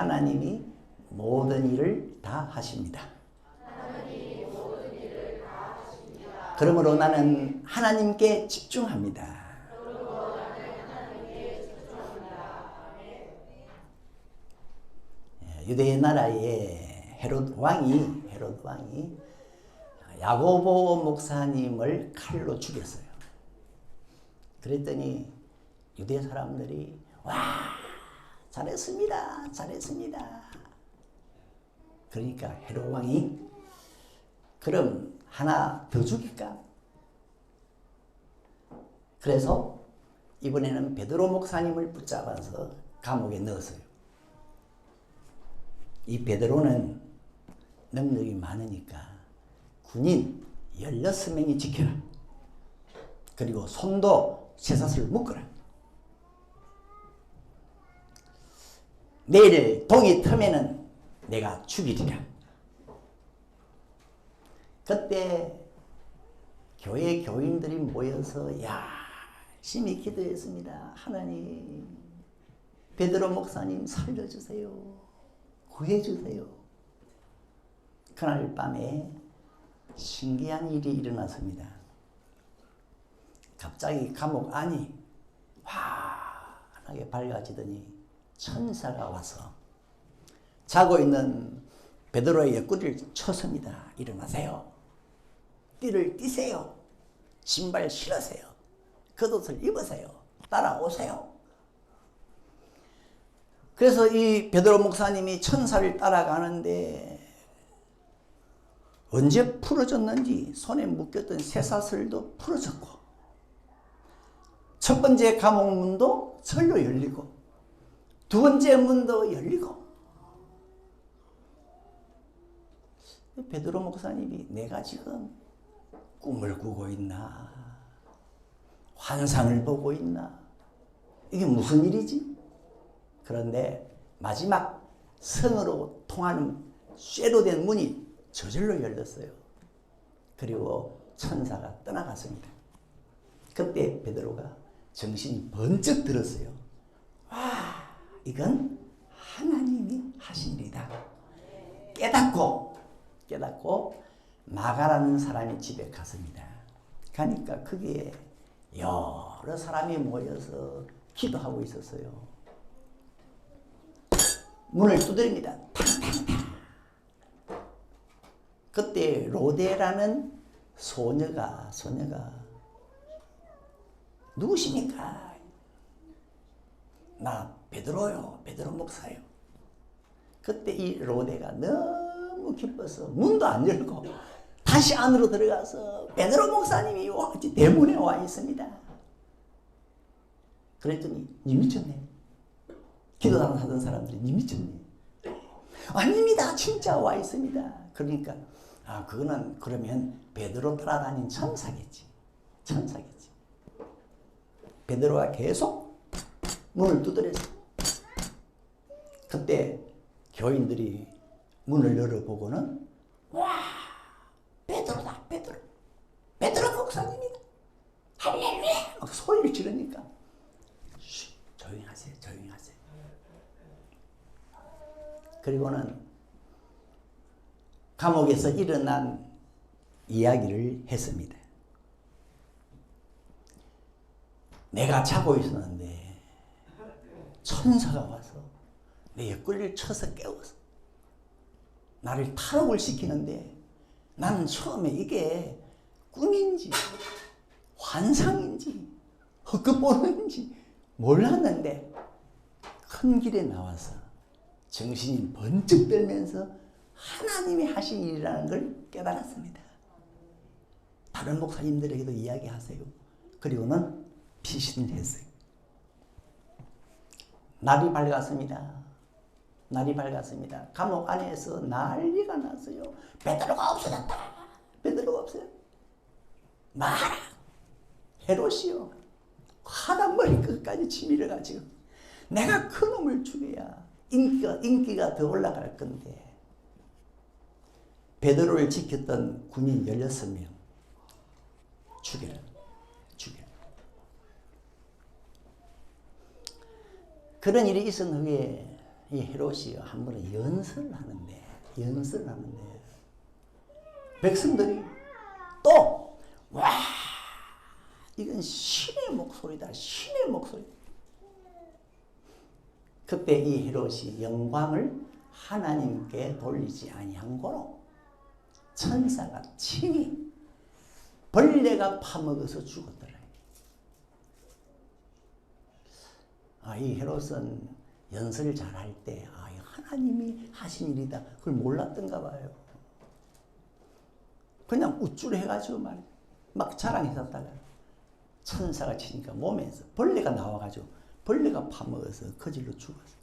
하나님이 모든 일을 다 하십니다. 그러므로 나는 하나님께 집중합니다. 유대 나라의 헤롯 왕이 야고보 목사님을 칼로 죽였어요. 그랬더니 유대 사람들이 와 잘했습니다. 잘했습니다. 그러니까 헤롯 왕이 그럼 하나 더 죽일까? 그래서 이번에는 베드로 목사님을 붙잡아서 감옥에 넣었어요. 이 베드로는 능력이 많으니까 군인 16명이 지켜라. 그리고 손도 쇠사슬로 묶어라. 내일 동이 트면은 내가 죽이리라. 그때 교회 교인들이 모여서 열심히 기도했습니다. 하나님, 베드로 목사님 살려주세요. 구해주세요. 그날 밤에 신기한 일이 일어났습니다. 갑자기 감옥 안이 환하게 밝아지더니 천사가 와서 자고 있는 베드로의 옆구리를 쳤습니다. 일어나세요. 띠를 띠세요. 신발 신으세요. 겉옷을 입으세요. 따라오세요. 그래서 이 베드로 목사님이 천사를 따라가는데 언제 풀어졌는지 손에 묶였던 쇠사슬도 풀어졌고 첫 번째 감옥 문도 절로 열리고 두 번째 문도 열리고 베드로 목사님이 내가 지금 꿈을 꾸고 있나 환상을 보고 있나 이게 무슨 일이지? 그런데 마지막 성으로 통하는 쇠로 된 문이 저절로 열렸어요. 그리고 천사가 떠나갔습니다. 그때 베드로가 정신이 번쩍 들었어요. 와, 이건 하나님이 하신 일이다. 깨닫고 마가라는 사람이 집에 갔습니다. 가니까 거기에 여러 사람이 모여서 기도하고 있었어요. 문을 두드립니다. 탕탕탕. 그때 로데라는 소녀가 누구십니까? 나 베드로요. 베드로 목사요. 그때 이 로데가 너무 기뻐서 문도 안 열고 다시 안으로 들어가서 베드로 목사님이 대문에 와 있습니다. 그랬더니 니 미쳤네. 기도당 하던 사람들이 니 미쳤네. 아닙니다. 진짜 와 있습니다. 그러니까 그거는 그러면 베드로 따라다닌 천사겠지. 베드로가 계속 문을 두드렸어. 그때 교인들이 문을 열어보고는 와, 베드로다. 베드로 목사님이다. 할렐루야. 막 소리를 지르니까 조용히 하세요. 그리고는 감옥에서 일어난 이야기를 했습니다. 내가 자고 있었는데 천사가 와서 내 옆구리를 쳐서 깨웠어. 나를 탈옥을 시키는데 나는 처음에 이게 꿈인지 환상인지 헛것보는지 몰랐는데 큰 길에 나와서 정신이 번쩍 들면서 하나님이 하신 일이라는 걸 깨달았습니다. 다른 목사님들에게도 이야기하세요. 그리고는 피신을 했어요. 날이 밝았습니다. 감옥 안에서 난리가 났어요. 베드로가 없어졌다. 마라. 헤롯이요. 하나 머리 끝까지 치밀어 가지고 내가 그 놈을 죽여야 인기가 더 올라갈 건데 베드로를 지켰던 군인 16명 죽여라. 그런 일이 있은 후에 이 헤롯이 한 번은 연설을 하는데 백성들이 또 와, 이건 신의 목소리다. 그때 이 헤롯이 영광을 하나님께 돌리지 아니한 거로 천사가 친히 벌레가 파먹어서 죽었더라. 이 헤롯은 연설을 잘할 때 하나님이 하신 일이다. 그걸 몰랐던가 봐요. 그냥 우쭐해가지고 막 자랑했었다가 천사가 치니까 몸에서 벌레가 나와가지고 벌레가 파먹어서 거질로 죽었어.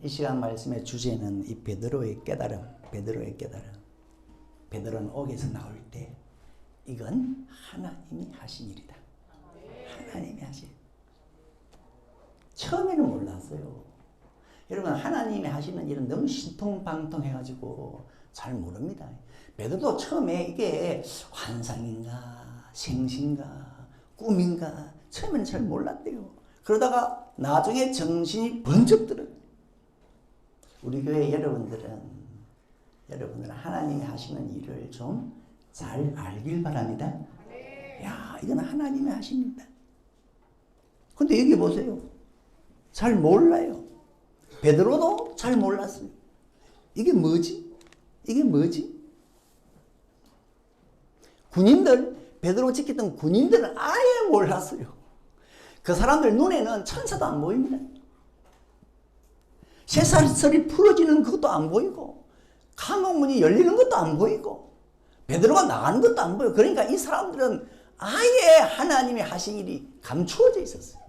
이 시간 말씀의 주제는 이 베드로의 깨달음, 베드로의 깨달음. 베드로는 옥에서 나올 때 이건 하나님이 하신 일이다. 하나님이 하신. 처음에는 몰랐어요. 여러분, 하나님이 하시는 일은 너무 신통방통해가지고 잘 모릅니다. 베드로도 처음에 이게 환상인가 생신가 꿈인가 처음에는 잘 몰랐대요. 그러다가 나중에 정신이 번쩍 들어요. 우리 교회 여러분들은 하나님이 하시는 일을 좀 잘 알길 바랍니다. 야, 이건 하나님이 하신 일이다. 근데 여기 보세요. 잘 몰라요. 베드로도 잘 몰랐어요. 이게 뭐지? 이게 뭐지? 군인들, 베드로 지켰던 군인들은 아예 몰랐어요. 그 사람들 눈에는 천사도 안 보입니다. 쇠사슬이 풀어지는 것도 안 보이고 감옥문이 열리는 것도 안 보이고 베드로가 나가는 것도 안 보여요. 그러니까 이 사람들은 아예 하나님이 하신 일이 감추어져 있었어요.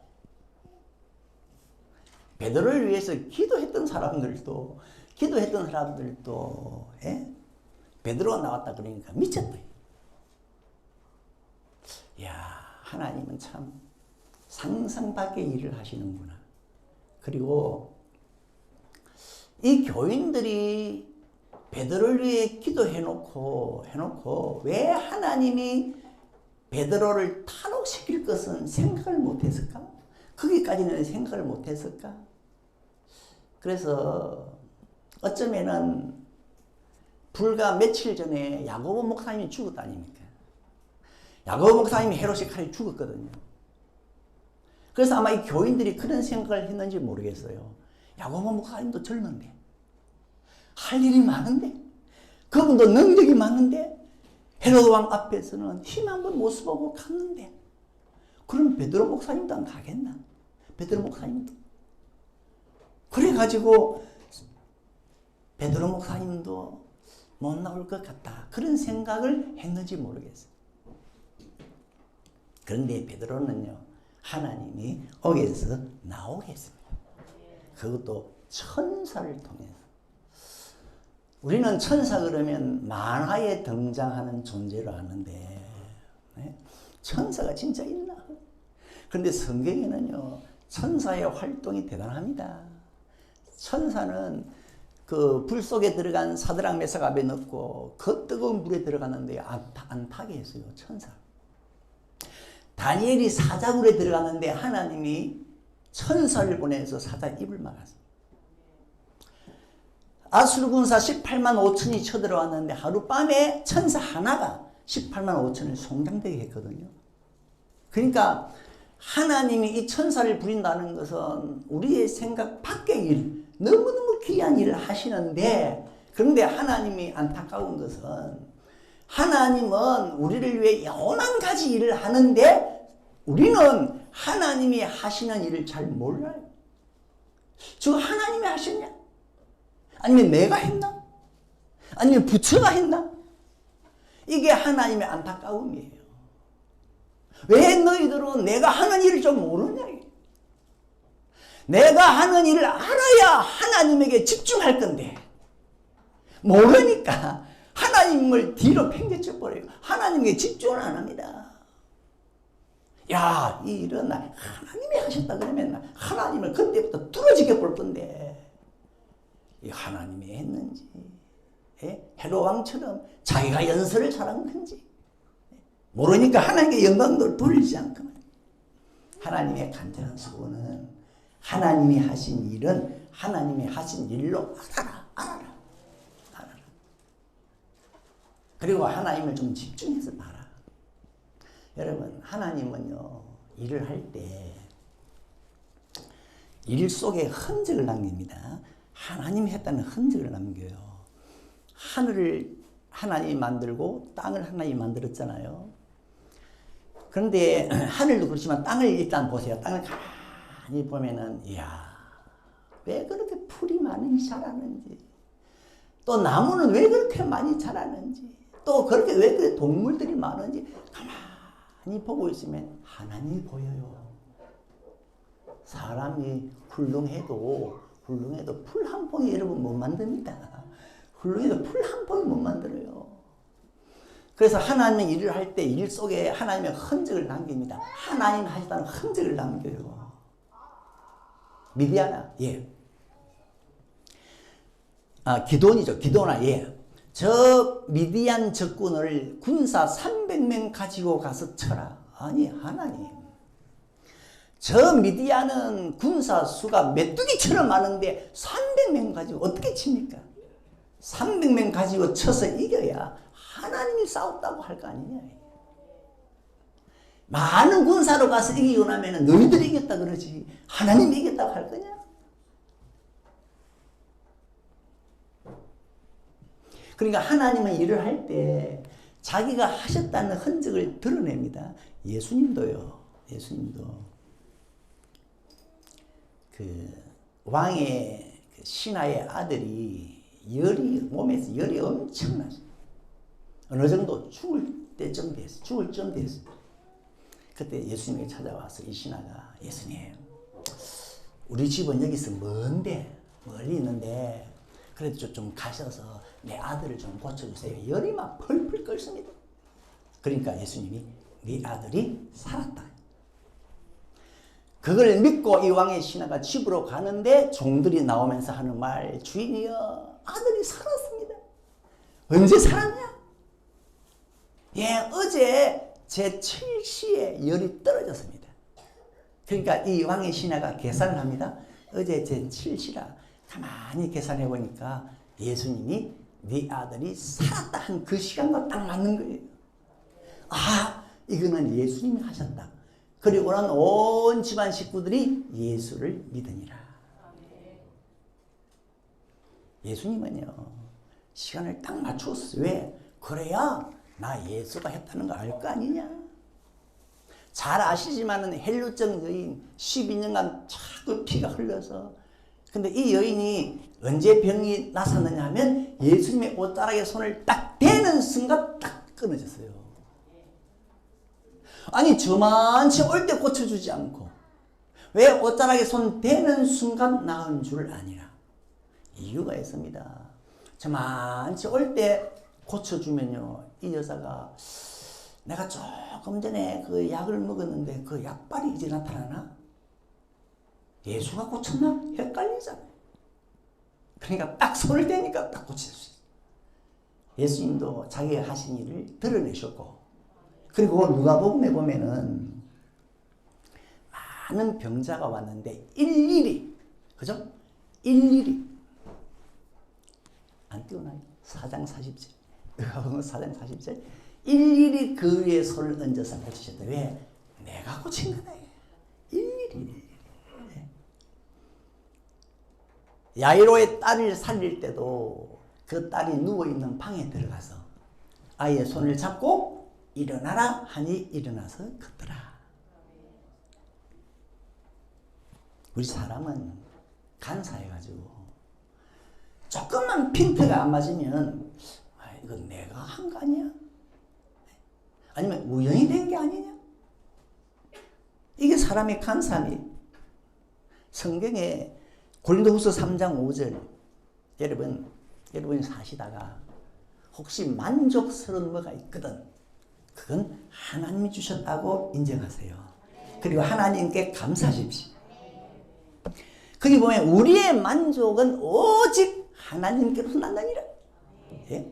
베드로를 위해서 기도했던 사람들도 베드로가 나왔다 그러니까 미쳤다. 이야, 하나님은 참 상상 밖의 일을 하시는구나. 그리고 이 교인들이 베드로를 위해 기도해놓고 왜 하나님이 베드로를 탈옥시킬 것은 생각을 못했을까? 거기까지는 생각을 못했을까? 그래서 어쩌면은 불과 며칠 전에 야고보 목사님이 죽었다 아닙니까? 야고보 목사님이 헤롯의 칼에 죽었거든요. 그래서 아마 이 교인들이 그런 생각을 했는지 모르겠어요. 야고보 목사님도 젊은데 할 일이 많은데 그분도 능력이 많은데 헤롯 왕 앞에서는 힘 한번 못 써보고 갔는데 그럼 베드로 목사님도 안 가겠나? 베드로 목사님도 그래가지고 베드로 목사님도 못 나올 것 같다. 그런 생각을 했는지 모르겠어요. 그런데 베드로는요, 하나님이 옥에서 나오게 했습니다. 그것도 천사를 통해서. 우리는 천사 그러면 만화에 등장하는 존재로 아는데 천사가 진짜 있나? 그런데 성경에는요, 천사의 활동이 대단합니다. 천사는 그 불 속에 들어간 사드락 메삭 아벤느고 그 뜨거운 물에 들어갔는데 안 타게 했어요. 천사. 다니엘이 사자굴에 들어갔는데 하나님이 천사를 보내서 사자 입을 막았어요. 아수르 군사 18만 5천이 쳐들어왔는데 하룻밤에 천사 하나가 18만 5천을 송장되게 했거든요. 그러니까 하나님이 이 천사를 부린다는 것은 우리의 생각 밖의 일, 너무너무 귀한 일을 하시는데, 그런데 하나님이 안타까운 것은 하나님은 우리를 위해 여만 가지 일을 하는데 우리는 하나님이 하시는 일을 잘 몰라요. 저 하나님이 하셨냐? 아니면 내가 했나? 아니면 부처가 했나? 이게 하나님의 안타까움이에요. 왜 너희들은 내가 하는 일을 좀 모르냐? 내가 하는 일을 알아야 하나님에게 집중할 건데 모르니까 하나님을 뒤로 팽개쳐 버려요. 하나님에게 집중을 안 합니다. 야, 이 일은 하나님이 하셨다 그러면 하나님을 그때부터 뚫어지게 볼 건데 이 하나님이 했는지 헤롯 왕처럼 자기가 연설을 잘한 건지 모르니까 하나님께 영광도 돌리지 않고만. 하나님의 간절한 소원은 하나님이 하신 일은 하나님이 하신 일로 알아라. 그리고 하나님을 좀 집중해서 봐라. 여러분, 하나님은요, 일을 할 때 일 속에 흔적을 남깁니다. 하나님이 했다는 흔적을 남겨요. 하늘을 하나님이 만들고 땅을 하나님이 만들었잖아요. 그런데 하늘도 그렇지만 땅을 일단 보세요. 땅을 가만히 가만히 보면은 이야 왜 그렇게 풀이 많이 자라는지, 또 나무는 왜 그렇게 많이 자라는지, 또 그렇게 왜 그렇게 동물들이 많은지 가만히 보고 있으면 하나님이 보여요. 사람이 훌륭해도 풀 한 봉이 여러분 못 만듭니다. 훌륭해도 풀 한 봉이 못 만들어요. 그래서 하나님의 일을 할 때 일 속에 하나님의 흔적을 남깁니다. 하나님 하시다는 흔적을 남겨요. 미디아나, 예. 기돈이죠. 기도나, 예. 저 미디안 적군을 군사 300명 가지고 가서 쳐라. 아니, 하나님. 저 미디안은 군사 수가 메뚜기처럼 많은데 300명 가지고 어떻게 칩니까? 300명 가지고 쳐서 이겨야 하나님이 싸웠다고 할 거 아니냐. 많은 군사로 가서 이기고 나면 너희들이 이겼다 그러지 하나님이 이겼다고 할 거냐? 그러니까 하나님은 일을 할 때 자기가 하셨다는 흔적을 드러냅니다. 예수님도요. 예수님도 그 왕의 신하의 아들이 몸에서 열이 엄청나죠. 어느 정도 죽을 때쯤 됐어. 죽을 쯤 됐어. 그때 예수님이 찾아와서 이 신하가 예수님, 우리 집은 여기서 먼데 멀리 있는데 그래도 좀 가셔서 내 아들을 좀 고쳐주세요. 열이 막 펄펄 끓습니다. 그러니까 예수님이 네 아들이 살았다. 그걸 믿고 이 왕의 신하가 집으로 가는데 종들이 나오면서 하는 말, 주인이여 아들이 살았습니다. 언제 살았냐? 예, 어제 제 7시에 열이 떨어졌습니다. 그러니까 이 왕의 신하가 계산을 합니다. 어제 제 7시라 가만히 계산해 보니까 예수님이 네 아들이 살았다 한 그 시간과 딱 맞는 거예요. 아, 이거는 예수님이 하셨다. 그리고는 온 집안 식구들이 예수를 믿으니라. 예수님은요, 시간을 딱 맞추었어요. 왜? 그래야 나 예수가 했다는 거 알 거 아니냐? 잘 아시지만은 헬루증 여인 12년간 자꾸 피가 흘러서, 근데 이 여인이 언제 병이 나섰느냐 하면 예수님의 옷자락에 손을 딱 대는 순간 딱 끊어졌어요. 아니 저만치 올 때 고쳐주지 않고 왜 옷자락에 손 대는 순간 나은 줄 아니라 이유가 있습니다. 저만치 올 때 고쳐주면요, 이 여자가 내가 조금 전에 그 약을 먹었는데 그 약발이 이제 나타나나? 예수가 고쳤나? 헷갈리잖아. 그러니까 딱 손을 대니까 딱 고칠 수 있어요. 예수님도 자기가 하신 일을 드러내셨고, 그리고 누가복음에 보면은 많은 병자가 왔는데 일일이, 그죠? 일일이 안 띄우나요? 4장 40절. 누가복음 4장 40절. 일일이 그 위에 손을 얹어서 고치셨다. 왜? 내가 고친 거다. 일일이. 야이로의 딸을 살릴 때도 그 딸이 누워있는 방에 들어가서 아이의 손을 잡고 일어나라 하니 일어나서 걷더라. 우리 사람은 간사해가지고 조금만 핀트가 안 맞으면 이건 내가 한 거 아니야? 아니면 우연히 된 게 아니냐? 이게 사람의 간사함이. 성경에 고린도후서 3장 5절, 여러분이 사시다가 혹시 만족스러운 뭐가 있거든, 그건 하나님이 주셨다고 인정하세요. 그리고 하나님께 감사하십시오. 거기 보면 우리의 만족은 오직 하나님께로서 난다니라. 예?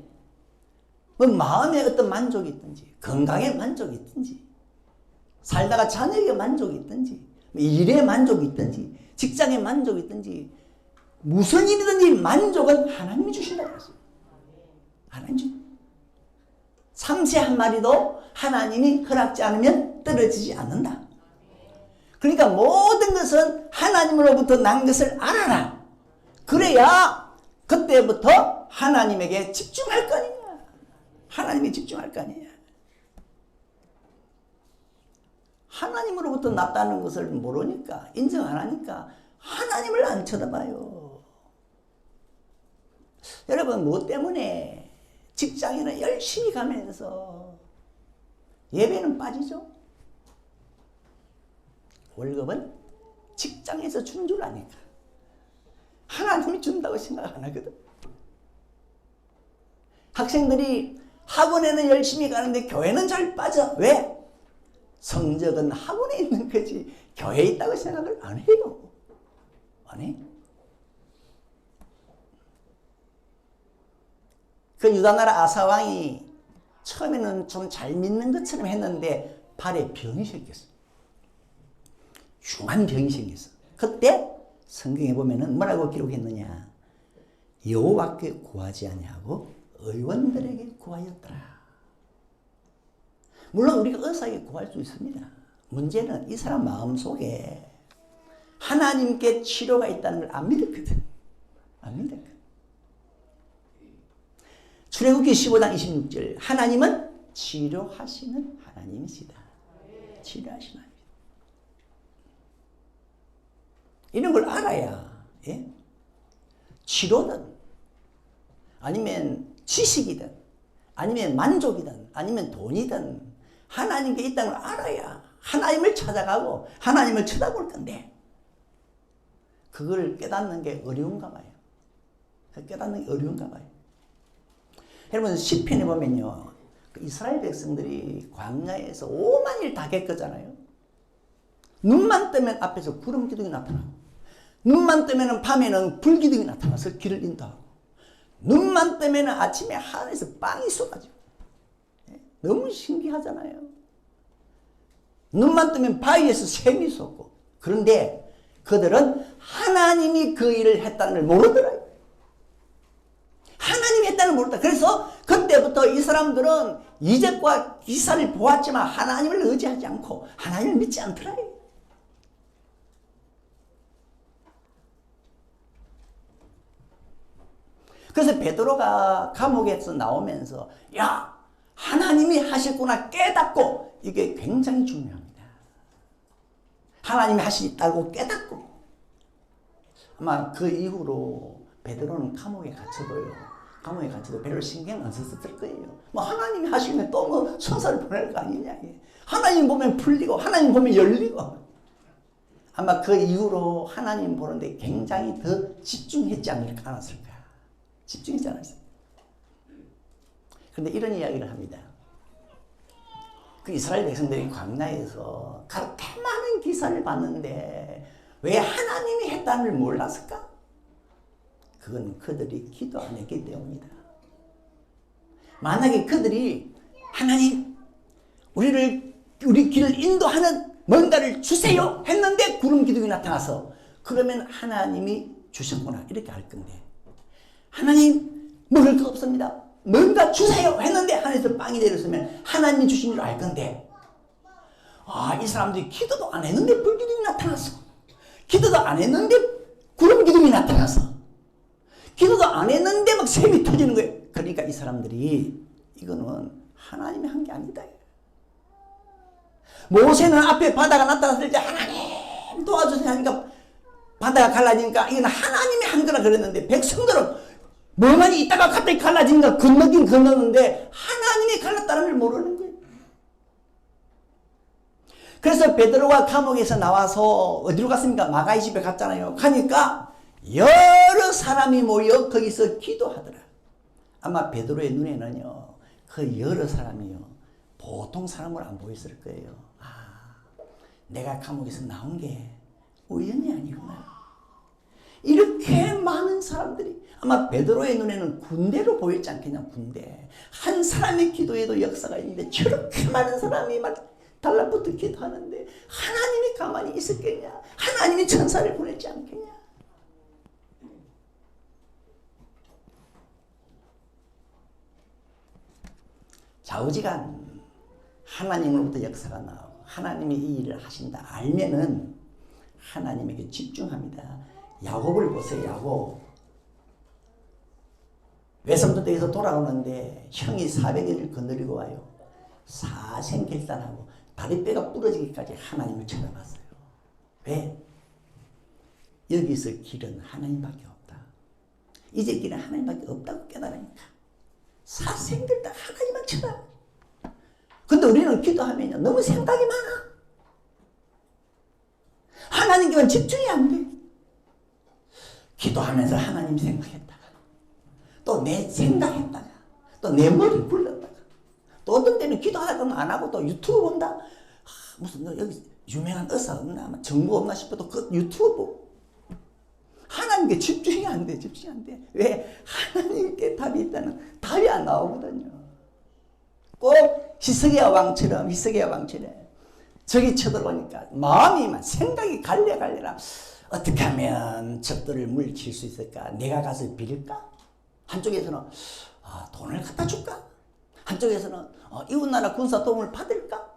뭐 마음에 어떤 만족이 있든지, 건강에 만족이 있든지, 살다가 자녀에게 만족이 있든지, 일에 만족이 있든지, 직장에 만족이 있든지, 무슨 일이든지 만족은 하나님이 주신다고 했어요. 하나님 주. 참새 한 마리도 하나님이 허락지 않으면 떨어지지 않는다. 그러니까 모든 것은 하나님으로부터 난 것을 알아라. 그래야 그때부터 하나님에게 집중할 거 아니냐. 하나님에 집중할 거 아니냐. 하나님으로부터 났다는 것을 모르니까, 인정 안 하니까 하나님을 안 쳐다봐요. 여러분, 뭐 때문에 직장에는 열심히 가면서 예배는 빠지죠? 월급은 직장에서 준 줄 아니까. 하나님이 준다고 생각 안 하거든. 학생들이 학원에는 열심히 가는데 교회는 잘 빠져. 왜? 성적은 학원에 있는 거지 교회에 있다고 생각을 안 해요. 안 해? 그 유다나라 아사왕이 처음에는 좀 잘 믿는 것처럼 했는데 발에 병이 생겼어. 흉한 병이 생겼어. 그때 성경에 보면은 뭐라고 기록했느냐? 여호와께 구하지 아니하고 의원들에게 구하였더라. 물론 우리가 의사에게 구할 수 있습니다. 문제는 이 사람 마음속에 하나님께 치료가 있다는 걸 안 믿었거든. 안 믿었거든. 출애굽기 15장 26절 하나님은 치료하시는 하나님이시다. 치료하시는 하나님. 이런 걸 알아야, 예? 치료든 아니면 지식이든 아니면 만족이든 아니면 돈이든 하나님께 있다는 걸 알아야 하나님을 찾아가고 하나님을 쳐다볼 건데 그걸 깨닫는 게 어려운가 봐요. 깨닫는 게 어려운가 봐요. 여러분 시편에 보면요, 이스라엘 백성들이 광야에서 오만 일 다 겪었잖아요. 눈만 뜨면 앞에서 구름 기둥이 나타나고, 눈만 뜨면 밤에는 불 기둥이 나타나서 길을 인도하고, 눈만 뜨면 아침에 하늘에서 빵이 쏟아지고, 너무 신기하잖아요. 눈만 뜨면 바위에서 샘이 솟고. 그런데 그들은 하나님이 그 일을 했다는 걸 모르더라고요. 하나님이 했다는 걸 모르다. 그래서 그때부터 이 사람들은 이적과 기사를 보았지만 하나님을 의지하지 않고 하나님을 믿지 않더라고요. 그래서 베드로가 감옥에서 나오면서 야, 하나님이 하셨구나 깨닫고, 이게 굉장히 중요합니다. 하나님이 하시다고 깨닫고. 아마 그 이후로 베드로는 감옥에 갇혀도요, 감옥에 갇혀도 별로 신경 안 썼을 거예요. 뭐 하나님이 하시면 또 뭐 천사를 보낼 거 아니냐. 하나님 보면 풀리고 하나님 보면 열리고. 아마 그 이후로 하나님 보는데 굉장히 더 집중했지 않았을까. 집중했지 않았을까. 그런데 이런 이야기를 합니다. 그 이스라엘 백성들이 광야에서 그렇게 많은 기사를 봤는데 왜 하나님이 했다는 걸 몰랐을까? 그건 그들이 기도 안 했기 때문이다. 만약에 그들이 하나님, 우리 길을 인도하는 뭔가를 주세요 했는데 구름 기둥이 나타나서 그러면 하나님이 주셨구나 이렇게 할 건데, 하나님 먹을 거 없습니다, 뭔가 주세요 했는데 하늘에서 빵이 내렸으면 하나님이 주신 줄 알 건데, 이 사람들이 기도도 안 했는데 불기둥이 나타났어. 기도도 안 했는데 구름 기둥이 나타났어. 기도도 안 했는데 막 샘이 터지는 거예요. 그러니까 이 사람들이 이거는 하나님이 한 게 아니다. 모세는 앞에 바다가 나타났을 때 하나님 도와주세요 하니까 바다가 갈라지니까 이건 하나님이 한 거라 그랬는데, 백성들은 멍하니 있다가 갑자기 갈라지니까 건너긴 건너는데 하나님이 갈랐다는 걸 모르는 거예요. 그래서 베드로가 감옥에서 나와서 어디로 갔습니까? 마가의 집에 갔잖아요. 가니까 여러 사람이 모여 거기서 기도하더라. 아마 베드로의 눈에는요, 그 여러 사람이요, 보통 사람으로 안 보였을 거예요. 내가 감옥에서 나온 게 우연이 아니구나. 이렇게 많은 사람들이, 아마 베드로의 눈에는 군대로 보였지 않겠냐. 군대. 한 사람의 기도에도 역사가 있는데 저렇게 많은 사람이 막 달라붙어 기도하는데 하나님이 가만히 있었겠냐. 하나님이 천사를 보냈지 않겠냐. 좌우지간 하나님으로부터 역사가 나오고 하나님이 이 일을 하신다 알면은 하나님에게 집중합니다. 야곱을 보세요. 야곱 외삼촌 댁에서 돌아오는데 형이 400일을 거느리고 와요. 사생결단하고 다리뼈가 부러지기까지 하나님을 쳐다봤어요. 왜? 여기서 길은 하나님밖에 없다. 이제 길은 하나님밖에 없다고 깨달으니까 사생들 다 하나님만 쳐다봐. 근데 우리는 기도하면요 너무 생각이 많아. 하나님께만 집중이 안 돼. 기도하면서 하나님 생각했다가 또 내 생각했다가 또 내 머리 굴렀다가 또 어떤 때는 기도하다가 안 하고 또 유튜브 본다. 무슨 너 여기 유명한 의사 없나 정보 없나 싶어도 그 유튜브 보고 하나님께 집중이 안 돼. 집중이 안 돼. 왜? 하나님께 답이 있다는 답이 안 나오거든요. 꼭 히스기야 왕처럼 저기 쳐들어오니까 마음이 막 생각이 갈래라. 어떻게 하면 적들을 물리칠 수 있을까? 내가 가서 빌릴까? 한쪽에서는 돈을 갖다 줄까? 한쪽에서는 이웃나라 군사 도움을 받을까?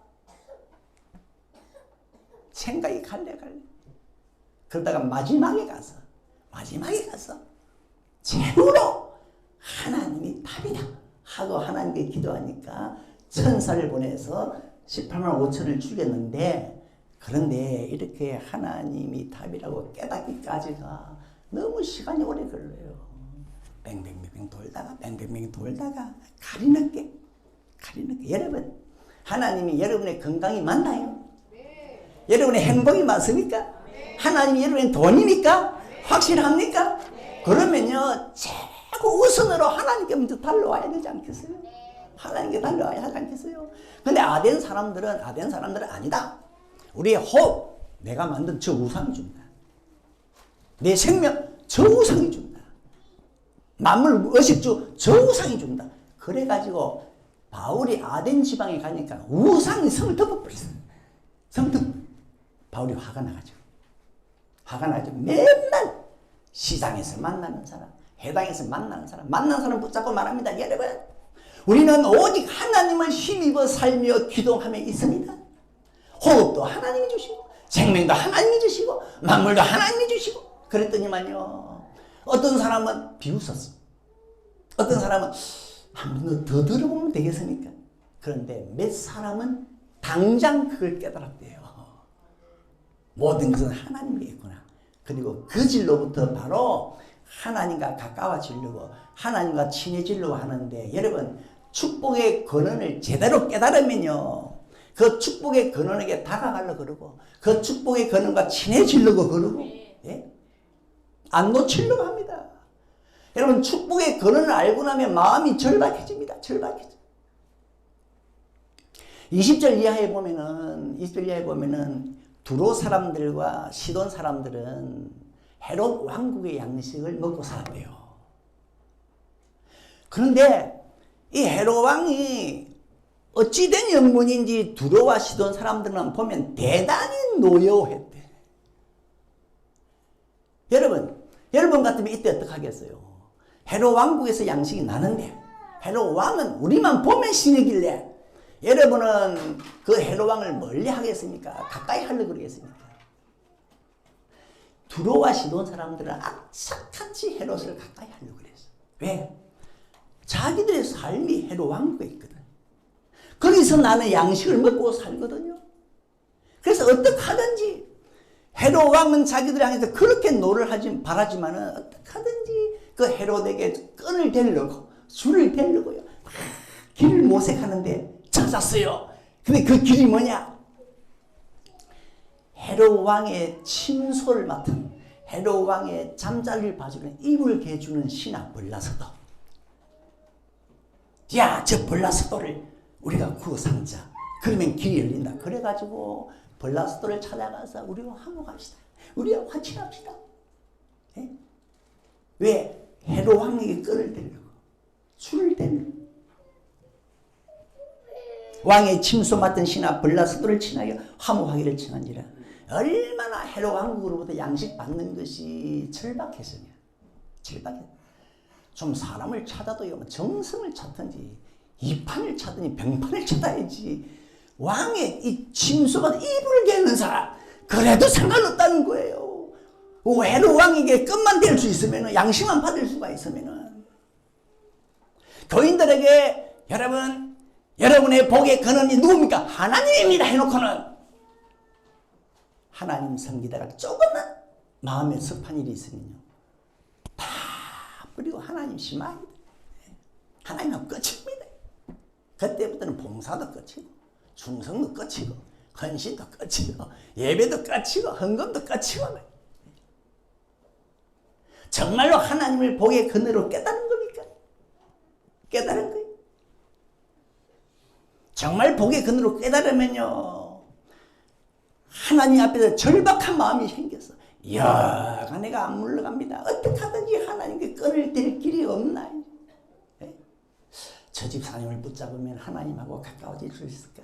생각이 갈래. 그러다가 마지막에 가서 최후로 하나님이 답이다 하고 하나님께 기도하니까 천사를 보내서 18만 5천을 죽였는데, 그런데 이렇게 하나님이 답이라고 깨닫기까지가 너무 시간이 오래 걸려요. 뱅뱅뱅 돌다가 가리 늦게. 여러분, 하나님이 여러분의 건강이 맞나요? 네. 여러분의 행복이 맞습니까? 네. 하나님이 여러분의 돈입니까? 네. 확실합니까? 네. 그러면요 자꾸 우선으로 하나님께 먼저 달려와야 되지 않겠어요? 네. 하나님께 달려와야 하지 않겠어요? 근데 아덴 사람들은 아니다. 우리의 호흡, 내가 만든 저 우상이 준다. 내 생명, 저 우상이 준다. 만물 의식주, 저 우상이 준다. 그래가지고 바울이 아덴 지방에 가니까 우상이 성을 덮어버렸어. 바울이 화가 나가지고 맨날 시장에서 만나는 사람, 해당에서 만나는 사람 붙잡고 말합니다. 여러분, 우리는 오직 하나님을 힘입어 살며 기도하며 있습니다. 호흡도 하나님이 주시고 생명도 하나님이 주시고 만물도 하나님이 주시고. 그랬더니만요 어떤 사람은 비웃었어. 어떤 사람은 한 번 더 들어보면 되겠습니까? 그런데 몇 사람은 당장 그걸 깨달았대요. 모든 것은 하나님이 있구나. 그리고 그 질로부터 바로 하나님과 가까워지려고, 하나님과 친해지려고 하는데, 여러분 축복의 근원을 제대로 깨달으면요 그 축복의 근원에게 다가가려고 그러고 그 축복의 근원과 친해지려고 그러고, 예? 안 놓치려고 합니다. 여러분, 축복의 근원을 알고 나면 마음이 절박해집니다. 20절 이하에 보면은 두로 사람들과 시돈 사람들은 헤롯 왕국의 양식을 먹고 살았대요. 그런데 이 헤롯 왕이 어찌된 영문인지 두로와 시돈 사람들은 보면 대단히 노여워했대. 여러분 같으면 이때 어떡하겠어요? 헤롯 왕국에서 양식이 나는데 헤롯 왕은 우리만 보면 신이길래 여러분은 그 헤롯 왕을 멀리 하겠습니까? 가까이 하려고 그러겠습니까? 두로와 시돈 사람들은 악착같이 헤롯을 가까이 하려고 그랬어. 왜? 자기들의 삶이 헤롯 왕국에 있거든. 거기서 나는 양식을 먹고 살거든요. 그래서 어떻게 하든지 헤롯 왕은 자기들 향해서 그렇게 노를 바라지만은 어떻게 하든지 그 헤롯에게 끈을 대려고, 줄을 대려고요 길을 모색하는데 찾았어요. 근데 그 길이 뭐냐? 헤롯 왕의 침소를 맡은, 헤롯 왕의 잠자리를 봐주는, 이불을 개주는 신하 블라스도. 야, 저 블라스도를 우리가 구워 삼자. 그러면 길이 열린다. 그래가지고 블라스도를 찾아가서 우리와 화목합시다. 우리와 화친합시다. 예? 왜? 헤롯 왕에게 끈을 대려고, 술을 대려고. 왕의 침소 맡은 신하 블라스도를 친하여 화목하기를 청한지라. 얼마나 헤롯 왕국으로부터 양식 받는 것이 절박했으냐. 좀 사람을 찾아도요, 정성을 찾든지 이판을 찾든지 병판을 찾아야지. 왕의 이 침소받은 이불을 개는 사람, 그래도 상관없다는 거예요. 헤롯 왕에게 끝만 댈 수 있으면, 양식만 받을 수가 있으면. 교인들에게 여러분, 여러분의 복의 근원이 누굽니까? 하나님입니다 해놓고는 하나님 섬기다가 조금만 마음에 습한 일이 있으면요 다 버리고 하나님 심합니다. 하나님은 끝입니다. 그때부터는 봉사도 끝이고 충성도 끝이고 헌신도 끝이고 예배도 끝이고 헌금도 끝이고 정말로 하나님을 복의 근원으로 깨달은 겁니까? 깨달은 거예요. 정말 복의 근원으로 깨달으면요 하나님 앞에서 절박한 마음이 생겨서 야 내가 안 물러갑니다. 어떻게 하든지 하나님께 끈을 댈 길이 없나. 저 집사님을 붙잡으면 하나님하고 가까워질 수 있을까?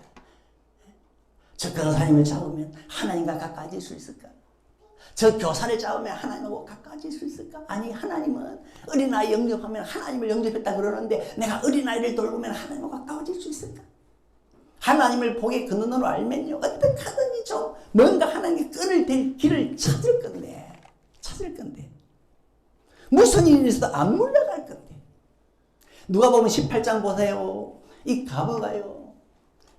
저 권사님을 잡으면 하나님과 가까워질 수 있을까? 저 교사를 잡으면 하나님하고 가까워질 수 있을까? 아니 하나님은 어린아이 영접하면 하나님을 영접했다 그러는데 내가 어린아이를 돌보면 하나님하고 가까워질 수 있을까? 하나님을 복의 근원으로 알면요 어떻게 하든지 좀 뭔가 하나님께 끈을 댈 길을 찾을 건데 무슨 일이 있어도 안 물러갈 건데 누가 보면 18장 보세요. 이 가버가요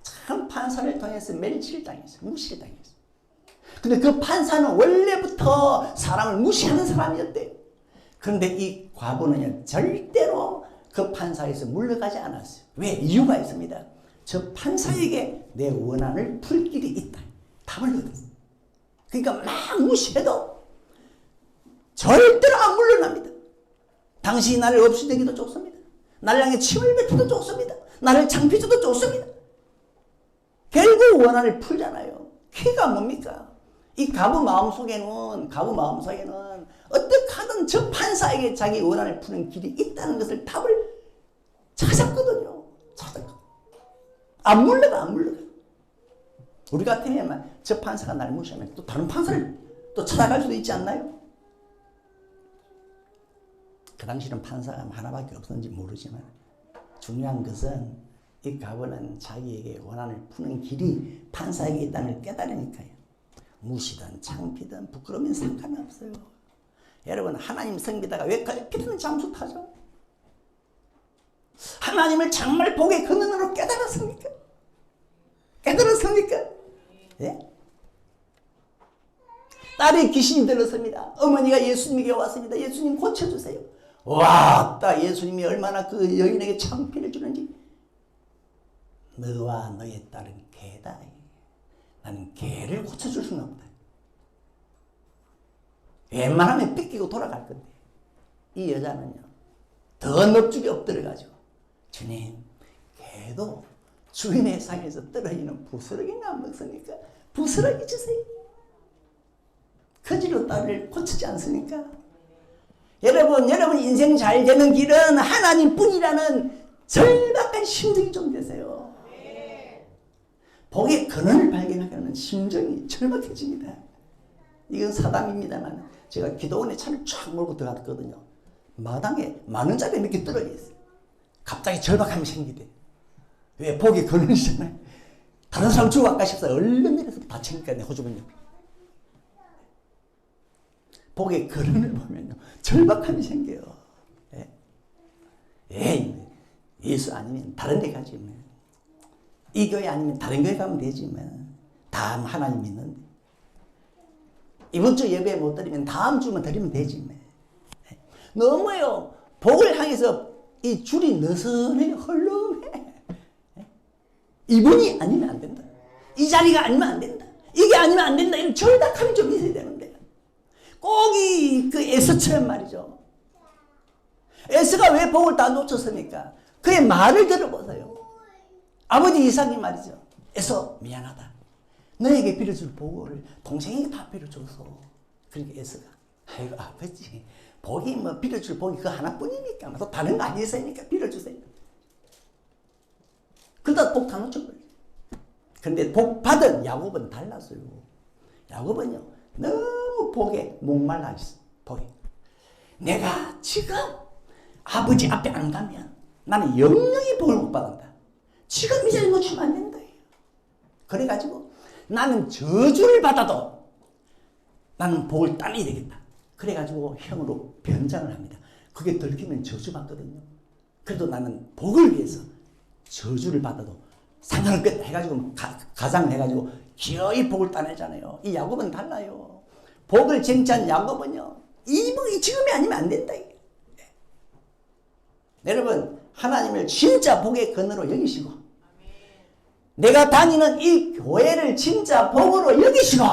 참 판사를 통해서 멸치를 당했어요. 무시를 당했어요. 근데 그 판사는 원래부터 사람을 무시하는 사람이었대요. 그런데 이 과부는요 절대로 그 판사에서 물러가지 않았어요. 왜? 이유가 있습니다. 저 판사에게 내 원한을 풀 길이 있다. 답을 얻었어요. 그러니까 막 무시해도 절대로 안 물러납니다. 당신이 나를 없애기도 좋습니다. 나를 향해 침을 뱉어도 좋습니다. 나를 창피해도 좋습니다. 결국 원한을 풀잖아요. 키가 뭡니까? 이 가부 마음속에는 어떻게 하든 저 판사에게 자기 원한을 푸는 길이 있다는 것을 답을 찾았거든요. 안 물러가. 우리 같으면 저 판사가 나를 무시하면 또 다른 판사를 또 찾아갈 수도 있지 않나요? 그 당시는 판사가 하나밖에 없었는지 모르지만 중요한 것은 이 가부는 자기에게 원한을 푸는 길이 판사에게 있다는 걸 깨달으니까요. 무시든 창피든 부끄러우면 상관없어요. 여러분 하나님 섬기다가 왜 그렇게든 잠수 타죠? 하나님을 정말 복의 근원으로 깨달았습니까? 예? 딸의 귀신이 들었습니다. 어머니가 예수님에게 왔습니다. 예수님 고쳐주세요. 왔다. 예수님이 얼마나 그 여인에게 창피를 주는지. 너와 너의 딸은 개다. 나는 개를 고쳐줄 수는 없다. 웬만하면 뺏기고 돌아갈 건데 이 여자는요 더 넙죽이 엎드려가지고 주님 개도 주인의 상에서 떨어지는 부스러기나 안 먹습니까? 부스러기 주세요. 거지로 딸을 고치지 않습니까? 여러분 인생 잘 되는 길은 하나님뿐이라는 절박한 심정이 좀 되세요. 복의 근원을 발견하게 하는 심정이 절박해집니다. 이건 사담입니다만 제가 기도원에 차를 쫙 몰고 들어갔거든요. 마당에 10,000원짜리 몇 개 떨어져 있어요. 갑자기 절박함이 생기대. 왜? 복의 근원이잖아요. 다른 사람 주고 갈까 싶어서 얼른 내려서 다치니까 내 호주머니 복의 근원을 보면요 절박함이 생겨요. 예수 아니면 다른 데 가지 뭐. 이 교회 아니면 다른 교회 가면 되지 뭐. 다음 하나님 믿는데 이번 주 예배 못 드리면 다음 주만 드리면 되지 뭐. 너무요 복을 향해서 이 줄이 느슨해 헐렁해. 이분이 아니면 안 된다. 이 자리가 아니면 안 된다. 이게 아니면 안 된다. 이런 절박함이 좀 있어야 되는데 꼭 그 에서처럼 말이죠. 에서가 왜 복을 다 놓쳤습니까? 그의 말을 들어보세요. 아버지 이삭이 말이죠. 에서 미안하다. 너에게 빌어줄 복을 동생에게 다 빌어줘서. 그러니까 에서가 아이고 아버지 복이 뭐 빌어줄 복이 그 하나뿐이니까 또 다른 거 아니었으니까 빌어주세요. 그러다 복 다 놓쳐버려요. 근데 복 받은 야곱은 달랐어요. 야곱은요 너무 복에 목말라 있어. 복에 내가 지금 아버지 앞에 안 가면 나는 영영이 복을 못 받는다. 지금 이 자리 놓치면 안 된다. 그래가지고 나는 저주를 받아도 나는 복을 따내야 되겠다. 그래가지고 형으로 변장을 합니다. 그게 들키면 저주받거든요. 그래도 나는 복을 위해서 저주를 받아도 상관없겠다 해가지고 가장을 해가지고 기어이 복을 따내잖아요. 이 야곱은 달라요. 복을 쟁취한 야곱은요, 이 지금이 아니면 안 된다. 이게. 여러분, 하나님을 진짜 복의 근원으로 여기시고, 내가 다니는 이 교회를 진짜 복으로 여기시고,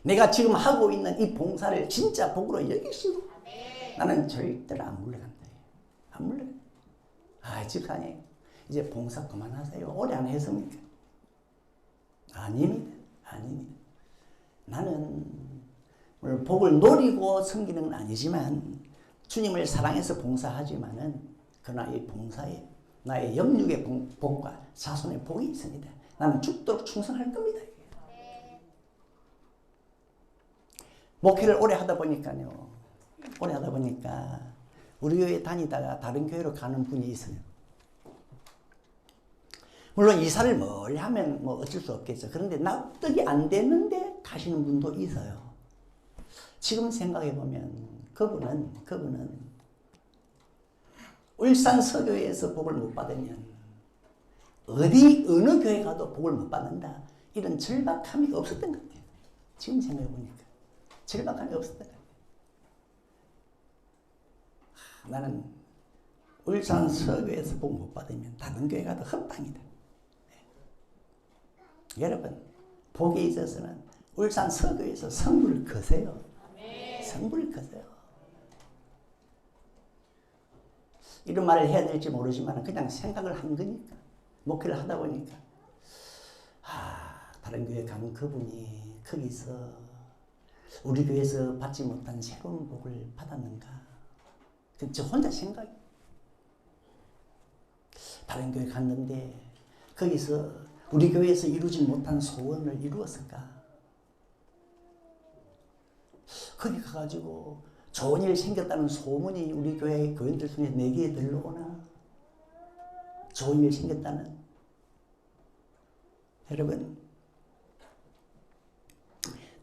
내가 지금 하고 있는 이 봉사를 진짜 복으로 여기시고, 나는 절대로 안 물러간다. 안 물러간다. 집사님, 이제 봉사 그만하세요. 오래 안 했습니까? 아닙니다. 아닙니다. 나는 물론 복을 노리고 섬기는 건 아니지만 주님을 사랑해서 봉사하지만은 그러나 이 봉사에 나의 영육의 복과 자손의 복이 있습니다. 나는 죽도록 충성할 겁니다. 목회를 오래 하다 보니까요. 오래 하다 보니까 우리 교회 다니다가 다른 교회로 가는 분이 있어요. 물론 이사를 멀리 하면 뭐 어쩔 수 없겠죠. 그런데 납득이 안 되는데 가시는 분도 있어요. 지금 생각해 보면 그분은 울산 서교회에서 복을 못 받으면 어느 교회 가도 복을 못 받는다. 이런 절박함이 없었던 것 같아요. 지금 생각해 보니까 절박함이 없었던 것 같아요. 나는 울산 서교회에서 복 못 받으면 다른 교회 가도 헛땅이다. 여러분, 복에 있어서는 울산 서교에서 성부를 거세요. 성부를 거세요. 이런 말을 해야 될지 모르지만 그냥 생각을 한 거니까, 목회를 하다 보니까 다른 교회 가는 그분이 거기서 우리 교회에서 받지 못한 새로운 복을 받았는가. 저 혼자 생각. 다른 교회 갔는데 거기서 우리 교회에서 이루지 못한 소원을 이루었을까? 거기 가가지고 좋은 일 생겼다는 소문이 우리 교회 교인들 중에 내게 들러오나? 좋은 일 생겼다는? 여러분,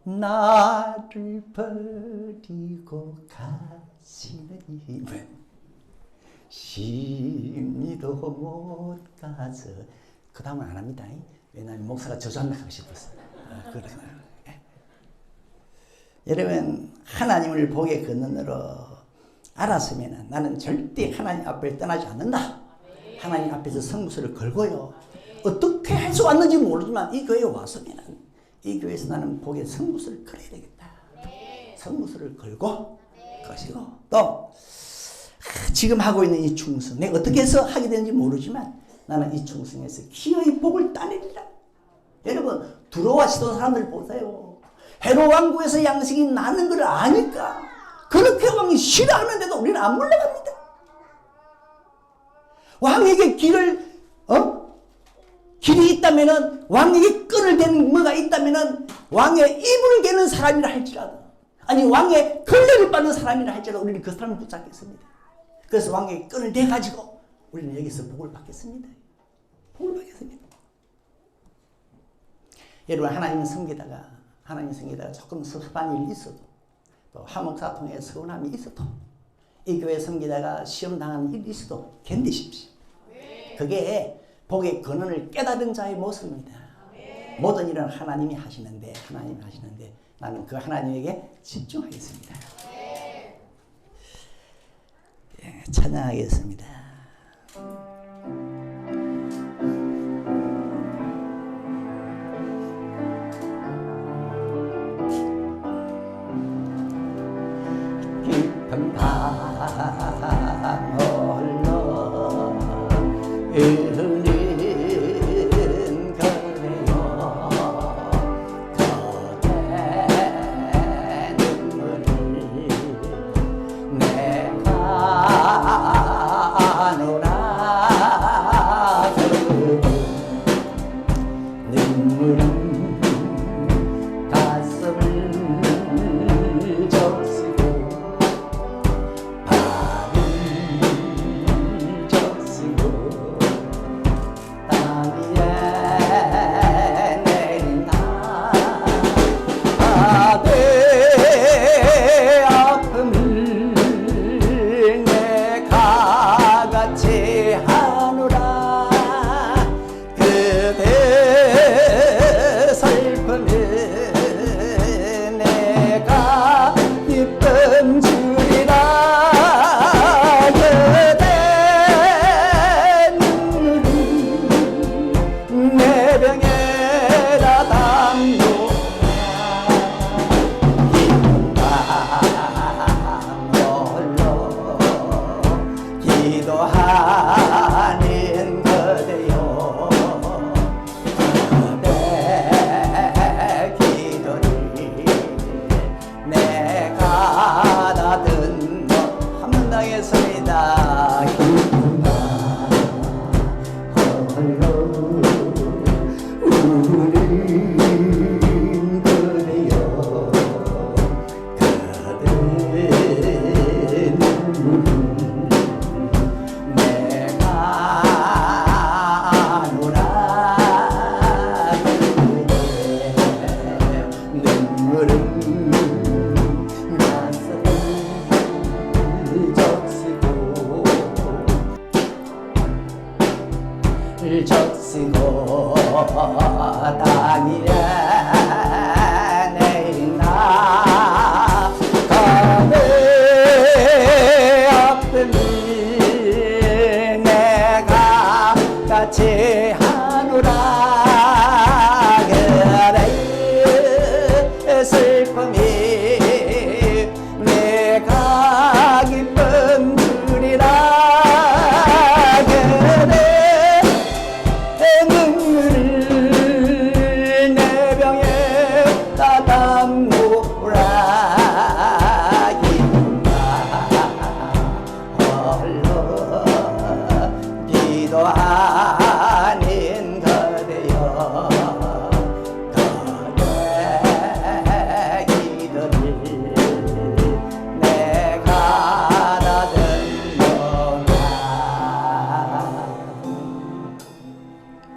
나를 버리고 가시는 힘은 심리도 못 가서. 그 다음은 안 합니다. 왜냐하면 목사가 저주한다 하고 싶었어요. 여러분, 하나님을 복의 근원으로 알았으면 나는 절대 하나님 앞을 떠나지 않는다. 하나님 앞에서 성무소를 걸고요. 어떻게 해서 왔는지 모르지만 이 교회에 왔으면 이 교회에서 나는 복의 성무소를 걸어야 되겠다. 성무소를 걸고 것이고, 또 지금 하고 있는 이 충성, 내가 어떻게 해서 하게 되는지 모르지만 나는 이 충성에서 기어이 복을 따내리라. 여러분, 들어와 시던 사람들 보세요. 헤롯 왕국에서 양식이 나는 걸 아니까 그렇게 왕이 싫어하는데도 우리는 안 물러갑니다. 왕에게 길이 있다면은, 왕에게 끈을 댄 뭐가 있다면은 왕의 이불을 개는 사람이라 할지라도, 아니 왕의 권력을 받는 사람이라 할지라도 우리는 그 사람을 붙잡겠습니다. 그래서 왕에게 끈을 대가지고 우리는 여기서 복을 받겠습니다. 복을 받겠습니다. 여러분, 하나님 섬기다가 조금 섭섭한 일이 있어도, 또 화목사 통해 서운함이 있어도, 이 교회 섬기다가 시험당하는 일이 있어도 견디십시오. 그게 복의 근원을 깨달은 자의 모습입니다. 모든 일은 하나님이 하시는데 나는 그 하나님에게 집중하겠습니다. 찬양하겠습니다. 깊은 밤 홀로 흐르는 거래요. 거대 눈물을 내가 노라도 눈물은 가슴을 적시고 발을 적시고 나서 적시고 다니네 나 가네 아픔이 내가 같이 하노라 그래 슬픔이 내가 기쁜 줄이라 그래 눈물을 내 병에 다 담노라 기도하 홀로 기도하